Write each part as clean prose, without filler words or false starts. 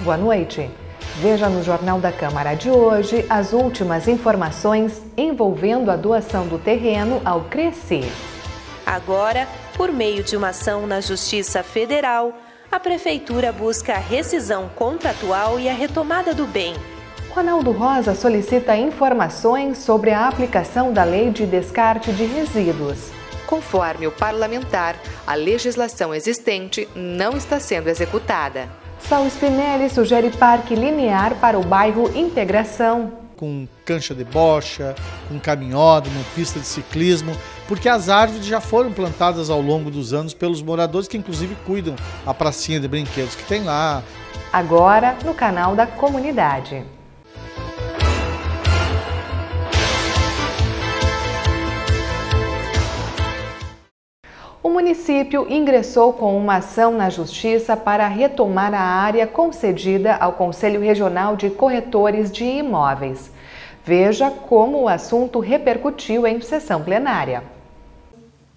Boa noite. Veja no Jornal da Câmara de hoje as últimas informações envolvendo a doação do terreno ao Cresci. Agora, por meio de uma ação na Justiça Federal, a Prefeitura busca a rescisão contratual e a retomada do bem. Ronaldo Rosa solicita informações sobre a aplicação da Lei de Descarte de Resíduos. Conforme o parlamentar, a legislação existente não está sendo executada. Saul Spinelli sugere parque linear para o bairro Integração. Com cancha de bocha, com caminhódromo, pista de ciclismo, porque as árvores já foram plantadas ao longo dos anos pelos moradores que inclusive cuidam a pracinha de brinquedos que tem lá. Agora no canal da comunidade. O município ingressou com uma ação na Justiça para retomar a área concedida ao Conselho Regional de Corretores de Imóveis. Veja como o assunto repercutiu em sessão plenária.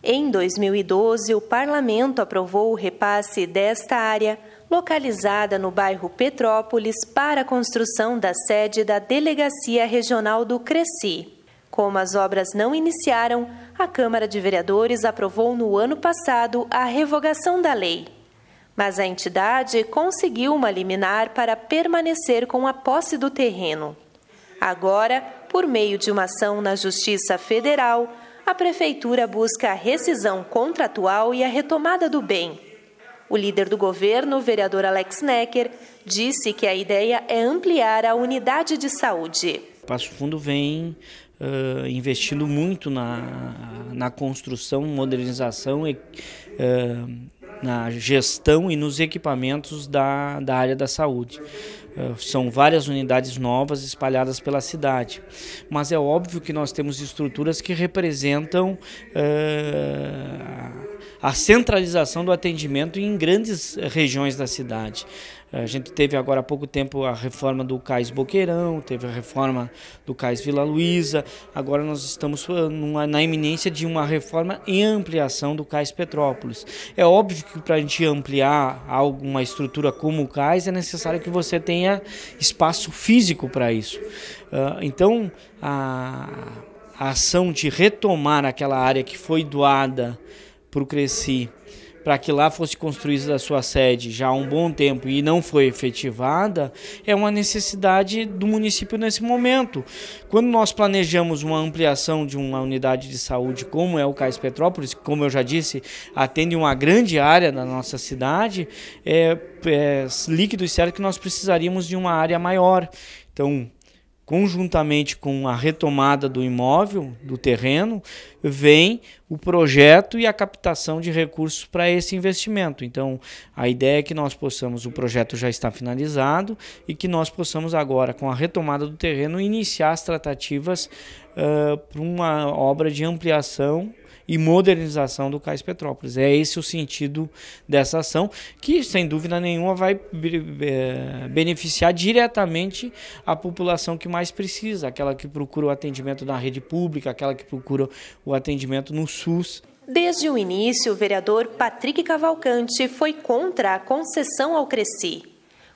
Em 2012, o Parlamento aprovou o repasse desta área, localizada no bairro Petrópolis, para a construção da sede da Delegacia Regional do Cresci. Como as obras não iniciaram, a Câmara de Vereadores aprovou no ano passado a revogação da lei. Mas a entidade conseguiu uma liminar para permanecer com a posse do terreno. Agora, por meio de uma ação na Justiça Federal, a Prefeitura busca a rescisão contratual e a retomada do bem. O líder do governo, o vereador Alex Necker, disse que a ideia é ampliar a unidade de saúde. Passo Fundo vem investindo muito na construção, modernização, na gestão e nos equipamentos da área da saúde. São várias unidades novas espalhadas pela cidade, mas é óbvio que nós temos estruturas que representam a centralização do atendimento em grandes regiões da cidade. A gente teve agora há pouco tempo a reforma do Cais Boqueirão, teve a reforma do Cais Vila Luísa, agora nós estamos na iminência de uma reforma e ampliação do Cais Petrópolis. É óbvio que para a gente ampliar alguma estrutura como o Cais é necessário que você tenha espaço físico para isso. Então, a ação de retomar aquela área que foi doada para o Cresci, para que lá fosse construída a sua sede já há um bom tempo e não foi efetivada, é uma necessidade do município nesse momento. Quando nós planejamos uma ampliação de uma unidade de saúde como é o Cais Petrópolis, como eu já disse, atende uma grande área da nossa cidade, é líquido e certo que nós precisaríamos de uma área maior. Então, conjuntamente com a retomada do imóvel, do terreno, vem o projeto e a captação de recursos para esse investimento. Então, a ideia é que nós possamos, o projeto já está finalizado, e que nós possamos agora, com a retomada do terreno, iniciar as tratativas para uma obra de ampliação e modernização do Cais Petrópolis. É esse o sentido dessa ação, que sem dúvida nenhuma vai beneficiar diretamente a população que mais precisa, aquela que procura o atendimento na rede pública, aquela que procura o atendimento no SUS. Desde o início, o vereador Patrick Cavalcante foi contra a concessão ao Cresci.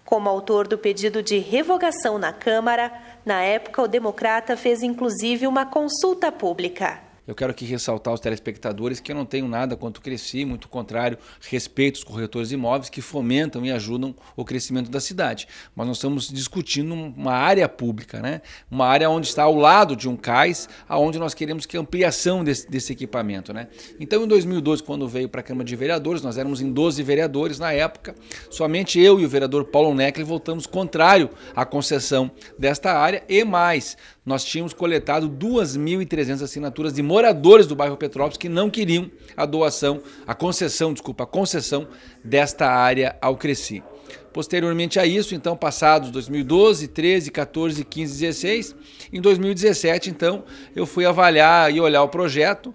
Como autor do pedido de revogação na Câmara, na época o democrata fez inclusive uma consulta pública. Eu quero aqui ressaltar aos telespectadores que eu não tenho nada contra o Cresci, muito contrário, respeito os corretores de imóveis que fomentam e ajudam o crescimento da cidade. Mas nós estamos discutindo uma área pública, né? Uma área onde está ao lado de um cais, aonde nós queremos que a ampliação desse equipamento, né? Então, em 2012, quando veio para a Câmara de Vereadores, nós éramos em 12 vereadores na época, somente eu e o vereador Paulo Neckler votamos contrário à concessão desta área e mais. Nós tínhamos coletado 2.300 assinaturas de moradores do bairro Petrópolis que não queriam a concessão desta área ao Cresci. Posteriormente a isso, então, passados 2012, 13, 14, 15, 16, em 2017, então, eu fui avaliar e olhar o projeto.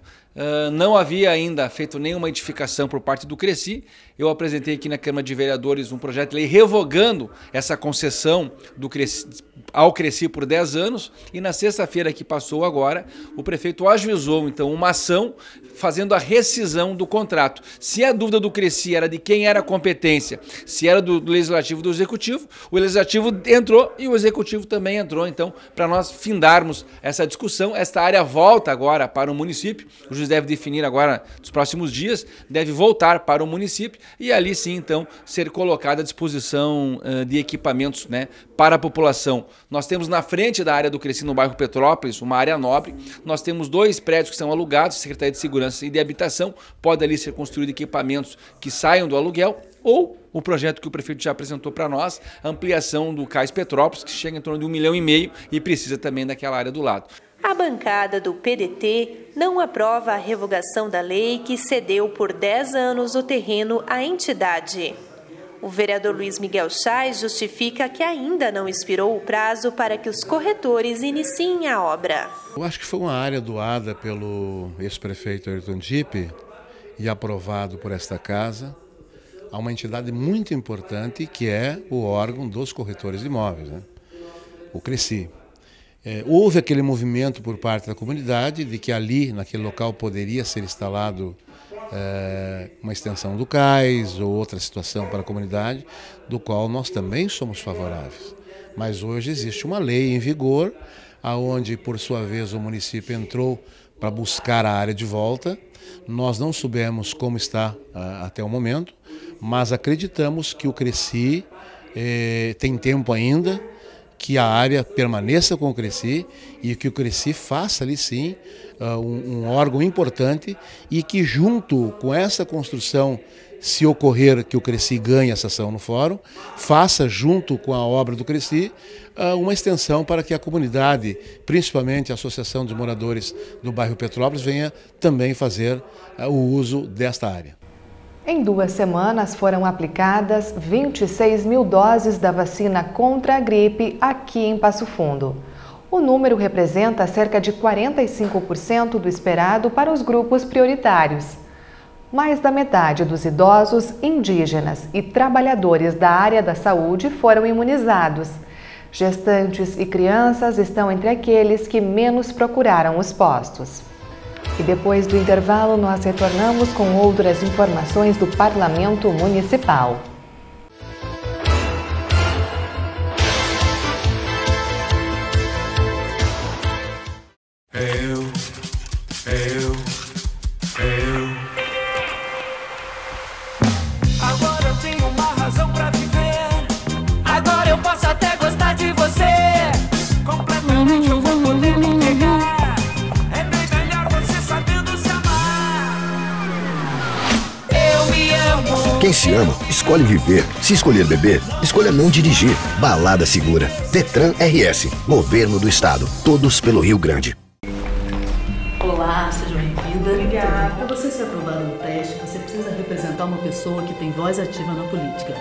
Não havia ainda feito nenhuma edificação por parte do Cresci. eu apresentei aqui na Câmara de Vereadores um projeto de lei revogando essa concessão ao Cresci por 10 anos, e na sexta-feira que passou agora, o prefeito ajuizou então uma ação fazendo a rescisão do contrato. Se a dúvida do Cresci era de quem era a competência, se era do Legislativo ou do Executivo, o Legislativo entrou e o Executivo também entrou, então, para nós findarmos essa discussão. Esta área volta agora para o município, o juiz deve definir agora nos próximos dias, deve voltar para o município e ali sim, então, ser colocada à disposição de equipamentos, né, para a população. Nós temos na frente da área do Cresci, no bairro Petrópolis, uma área nobre. Nós temos 2 prédios que são alugados, Secretaria de Segurança e de Habitação. Pode ali ser construído equipamentos que saiam do aluguel, ou o projeto que o prefeito já apresentou para nós, a ampliação do Cais Petrópolis, que chega em torno de 1,5 milhão e precisa também daquela área do lado. A bancada do PDT não aprova a revogação da lei que cedeu por 10 anos o terreno à entidade. O vereador Luiz Miguel Chais justifica que ainda não expirou o prazo para que os corretores iniciem a obra. Eu acho que foi uma área doada pelo ex-prefeito Ayrton Dipp e aprovado por esta casa a uma entidade muito importante que é o órgão dos corretores de imóveis, né? O Cresci. Houve aquele movimento por parte da comunidade de que ali, naquele local, poderia ser instalado uma extensão do cais ou outra situação para a comunidade, do qual nós também somos favoráveis. Mas hoje existe uma lei em vigor, aonde por sua vez o município entrou para buscar a área de volta. Nós não soubemos como está até o momento, mas acreditamos que o Cresci tem tempo ainda, que a área permaneça com o Cresci e que o Cresci faça ali sim um órgão importante e que junto com essa construção, se ocorrer que o Cresci ganhe essa ação no fórum, faça junto com a obra do Cresci uma extensão para que a comunidade, principalmente a Associação dos Moradores do bairro Petrópolis, venha também fazer o uso desta área. Em 2 semanas foram aplicadas 26 mil doses da vacina contra a gripe aqui em Passo Fundo. O número representa cerca de 45% do esperado para os grupos prioritários. Mais da metade dos idosos, indígenas e trabalhadores da área da saúde foram imunizados. Gestantes e crianças estão entre aqueles que menos procuraram os postos. E depois do intervalo, nós retornamos com outras informações do Parlamento Municipal. Agora eu tenho uma razão pra viver. Agora eu posso até gostar de você. Completamente eu vou poder me entregar. É bem melhor você sabendo se amar. Eu me amo. Quem se ama, escolhe viver. Se escolher beber, escolha não dirigir. Balada segura. Detran RS. Governo do Estado. Todos pelo Rio Grande. Olá, seja bem-vinda. Obrigada. Para você ser aprovado no teste, você precisa representar uma pessoa que tem voz ativa na política.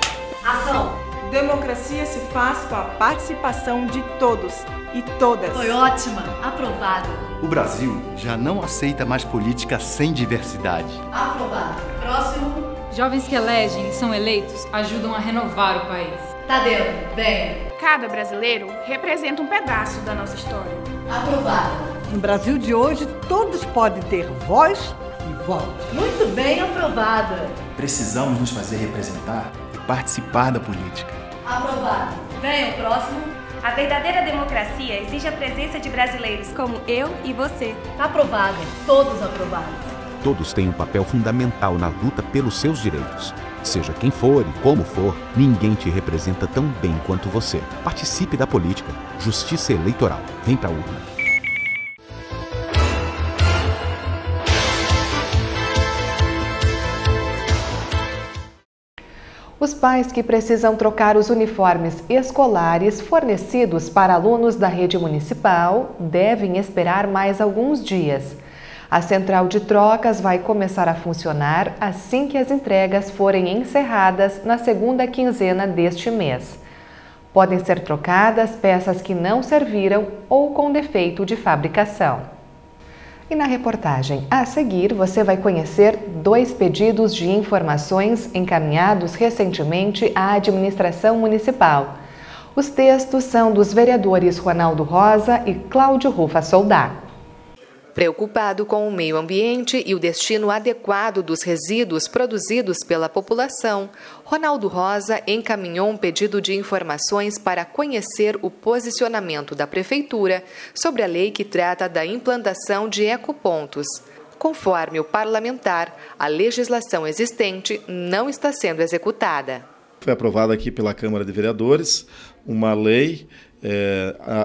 Ação! Democracia se faz com a participação de todos e todas. Foi ótima! Aprovado! O Brasil já não aceita mais política sem diversidade. Aprovado! Próximo! Jovens que elegem e são eleitos ajudam a renovar o país. Tá dentro, venha! Cada brasileiro representa um pedaço da nossa história. Aprovado! No Brasil de hoje, todos podem ter voz e voto. Muito bem aprovada! Precisamos nos fazer representar e participar da política. Aprovado! Venha o próximo! A verdadeira democracia exige a presença de brasileiros como eu e você. Aprovado! Todos aprovados! Todos têm um papel fundamental na luta pelos seus direitos. Seja quem for e como for, ninguém te representa tão bem quanto você. Participe da política. Justiça eleitoral. Vem pra urna. Os pais que precisam trocar os uniformes escolares fornecidos para alunos da rede municipal devem esperar mais alguns dias. A central de trocas vai começar a funcionar assim que as entregas forem encerradas na segunda quinzena deste mês. Podem ser trocadas peças que não serviram ou com defeito de fabricação. E na reportagem a seguir, você vai conhecer 2 pedidos de informações encaminhados recentemente à administração municipal. Os textos são dos vereadores Ronaldo Rosa e Cláudio Rufa Soldá. Preocupado com o meio ambiente e o destino adequado dos resíduos produzidos pela população, Ronaldo Rosa encaminhou um pedido de informações para conhecer o posicionamento da Prefeitura sobre a lei que trata da implantação de ecopontos. Conforme o parlamentar, a legislação existente não está sendo executada. Foi aprovada aqui pela Câmara de Vereadores uma lei,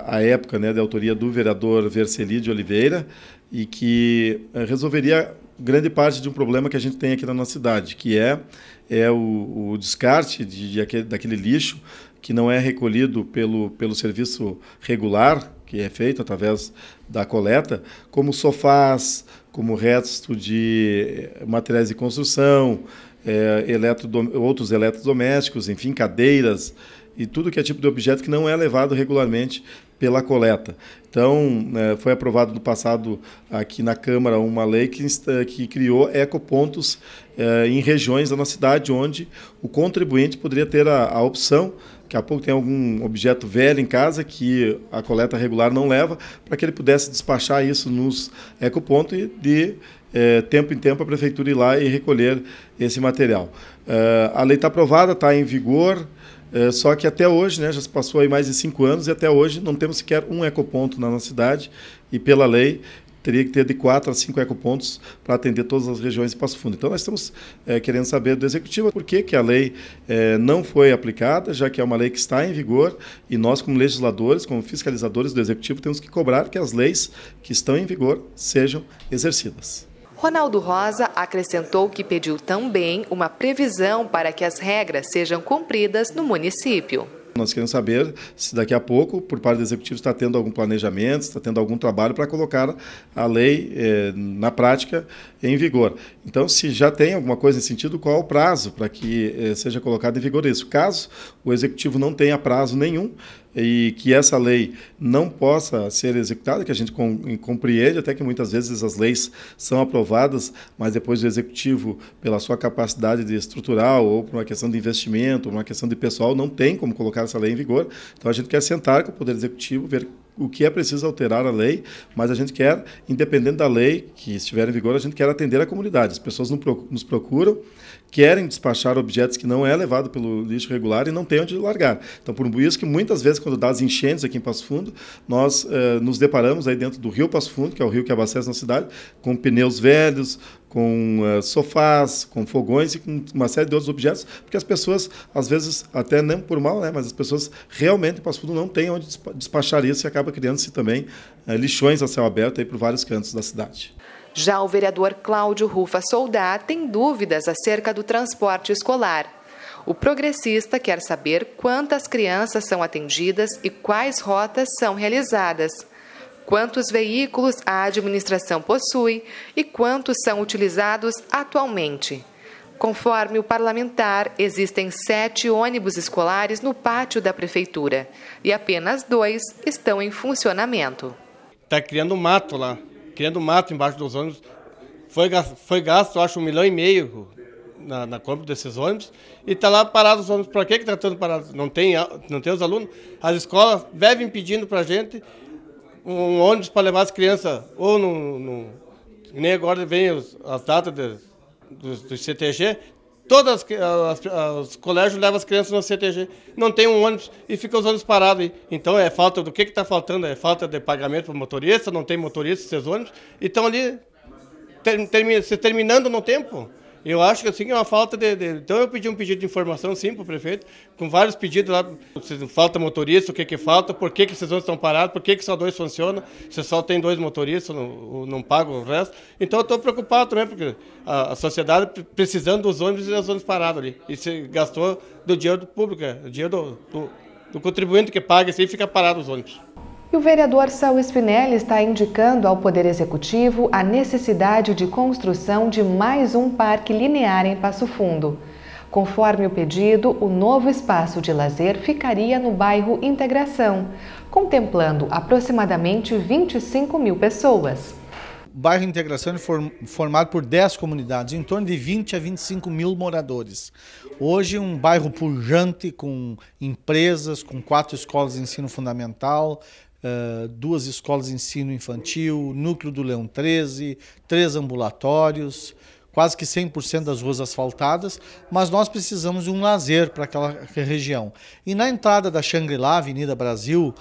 à época, de autoria do vereador Verceli de Oliveira, e que resolveria grande parte de um problema que a gente tem aqui na nossa cidade, que é o descarte daquele lixo que não é recolhido pelo serviço regular, que é feito através da coleta, como sofás, como resto de materiais de construção, outros eletrodomésticos, enfim, cadeiras, e tudo que é tipo de objeto que não é levado regularmente pela coleta. Então, foi aprovado no passado aqui na Câmara uma lei que criou ecopontos em regiões da nossa cidade, onde o contribuinte poderia ter a opção, daqui a pouco tem algum objeto velho em casa que a coleta regular não leva, para que ele pudesse despachar isso nos ecopontos e de tempo em tempo a Prefeitura ir lá e recolher esse material. A lei está aprovada, está em vigor, só que até hoje, já se passou aí mais de 5 anos, e até hoje não temos sequer um ecoponto na nossa cidade, e pela lei teria que ter de 4 a 5 ecopontos para atender todas as regiões de Passo Fundo. Então nós estamos querendo saber do Executivo por que a lei não foi aplicada, já que é uma lei que está em vigor, e nós, como legisladores, como fiscalizadores do Executivo, temos que cobrar que as leis que estão em vigor sejam exercidas. Ronaldo Rosa acrescentou que pediu também uma previsão para que as regras sejam cumpridas no município. Nós queremos saber se daqui a pouco, por parte do Executivo, está tendo algum planejamento, está tendo algum trabalho para colocar a lei na prática em vigor. Então, se já tem alguma coisa nesse sentido, qual é o prazo para que seja colocado em vigor isso? Caso o Executivo não tenha prazo nenhum e que essa lei não possa ser executada, que a gente compreende até que muitas vezes as leis são aprovadas, mas depois o Executivo, pela sua capacidade de estrutural ou por uma questão de investimento, uma questão de pessoal, não tem como colocar essa lei em vigor. Então a gente quer sentar com o Poder Executivo, ver o que é preciso alterar a lei, mas a gente quer, independente da lei que estiver em vigor, a gente quer atender a comunidade. As pessoas nos procuram, querem despachar objetos que não é levado pelo lixo regular e não tem onde largar. Então, por isso que muitas vezes, quando dá as enchentes aqui em Passo Fundo, nós nos deparamos aí dentro do rio Passo Fundo, que é o rio que abastece a nossa cidade, com pneus velhos, com sofás, com fogões e com uma série de outros objetos, porque as pessoas, às vezes, até não por mal, mas as pessoas realmente em Passo Fundo não têm onde despachar isso e acaba criando-se também lixões a céu aberto aí por vários cantos da cidade. Já o vereador Cláudio Rufa Soldá tem dúvidas acerca do transporte escolar. O progressista quer saber quantas crianças são atendidas e quais rotas são realizadas, quantos veículos a administração possui e quantos são utilizados atualmente. Conforme o parlamentar, existem 7 ônibus escolares no pátio da Prefeitura e apenas 2 estão em funcionamento. Está criando mato lá, criando mato embaixo dos ônibus. Foi gasto, acho, 1,5 milhão na compra desses ônibus, e está lá parado os ônibus. Para que está tendo parado? Não tem os alunos. As escolas vivem pedindo para a gente um ônibus para levar as crianças, ou nem agora vem as datas do CTG, todos os colégios levam as crianças no CTG, não tem um ônibus e fica os ônibus parados aí. Então é falta do que está faltando? É falta de pagamento para o motorista, não tem motorista esses ônibus, e estão ali se terminando no tempo. Eu acho que assim é uma falta Então eu pedi um pedido de informação, sim, para o prefeito, com vários pedidos lá. Se falta motorista, o que falta, por que esses ônibus estão parados, por que só 2 funcionam, se só tem 2 motoristas, não paga o resto. Então eu estou preocupado também, porque a sociedade precisando dos ônibus e os ônibus parados ali. E se gastou do dinheiro do público, do dinheiro do contribuinte que paga, assim fica parado os ônibus. E o vereador Saul Spinelli está indicando ao Poder Executivo a necessidade de construção de mais um parque linear em Passo Fundo. Conforme o pedido, o novo espaço de lazer ficaria no bairro Integração, contemplando aproximadamente 25 mil pessoas. bairro Integração é formado por 10 comunidades, em torno de 20 a 25 mil moradores. Hoje um bairro pujante, com empresas, com 4 escolas de ensino fundamental, 2 escolas de ensino infantil, núcleo do Leão 13, 3 ambulatórios, quase que 100% das ruas asfaltadas, mas nós precisamos de um lazer para aquela região. E na entrada da Xangri-Lá, Avenida Brasil,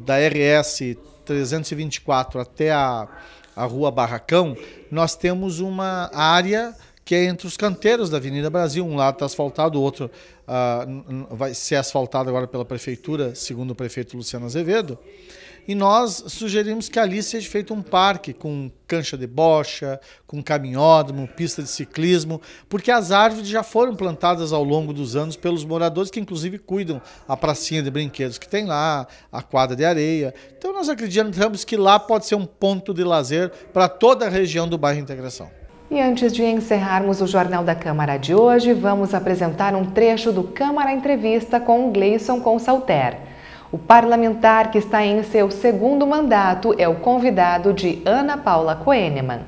da RS 324 até a Rua Barracão, nós temos uma área que é entre os canteiros da Avenida Brasil. Um lado está asfaltado, o outro vai ser asfaltado agora pela Prefeitura, segundo o prefeito Luciano Azevedo. E nós sugerimos que ali seja feito um parque com cancha de bocha, com caminhódromo, pista de ciclismo, porque as árvores já foram plantadas ao longo dos anos pelos moradores, que inclusive cuidam a pracinha de brinquedos que tem lá, a quadra de areia. Então nós acreditamos que lá pode ser um ponto de lazer para toda a região do bairro Integração. E antes de encerrarmos o Jornal da Câmara de hoje, vamos apresentar um trecho do Câmara Entrevista com o Gleison Consalter. O parlamentar que está em seu segundo mandato é o convidado de Ana Paula Koenemann.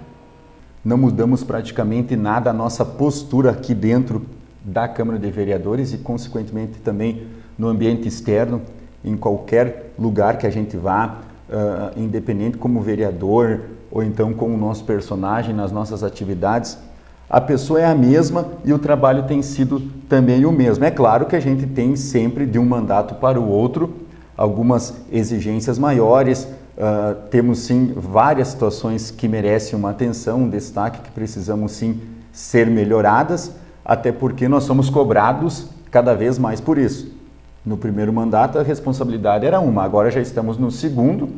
Não mudamos praticamente nada a nossa postura aqui dentro da Câmara de Vereadores e, consequentemente, também no ambiente externo, em qualquer lugar que a gente vá, independente como vereador ou então como nosso personagem nas nossas atividades, a pessoa é a mesma e o trabalho tem sido também o mesmo. É claro que a gente tem sempre, de um mandato para o outro, algumas exigências maiores, temos sim várias situações que merecem uma atenção, um destaque, que precisamos sim ser melhoradas, até porque nós somos cobrados cada vez mais por isso. No primeiro mandato a responsabilidade era uma, agora já estamos no segundo,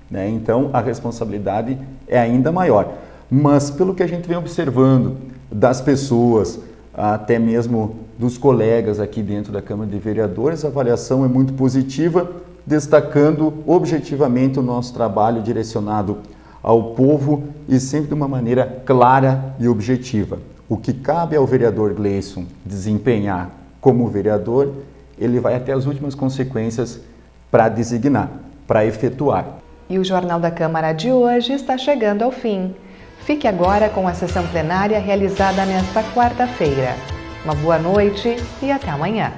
né? Então a responsabilidade é ainda maior. Mas pelo que a gente vem observando das pessoas, até mesmo dos colegas aqui dentro da Câmara de Vereadores, a avaliação é muito positiva, destacando objetivamente o nosso trabalho direcionado ao povo e sempre de uma maneira clara e objetiva. O que cabe ao vereador Gleison desempenhar como vereador, ele vai até as últimas consequências para designar, para efetuar. E o Jornal da Câmara de hoje está chegando ao fim. Fique agora com a sessão plenária realizada nesta quarta-feira. Uma boa noite e até amanhã.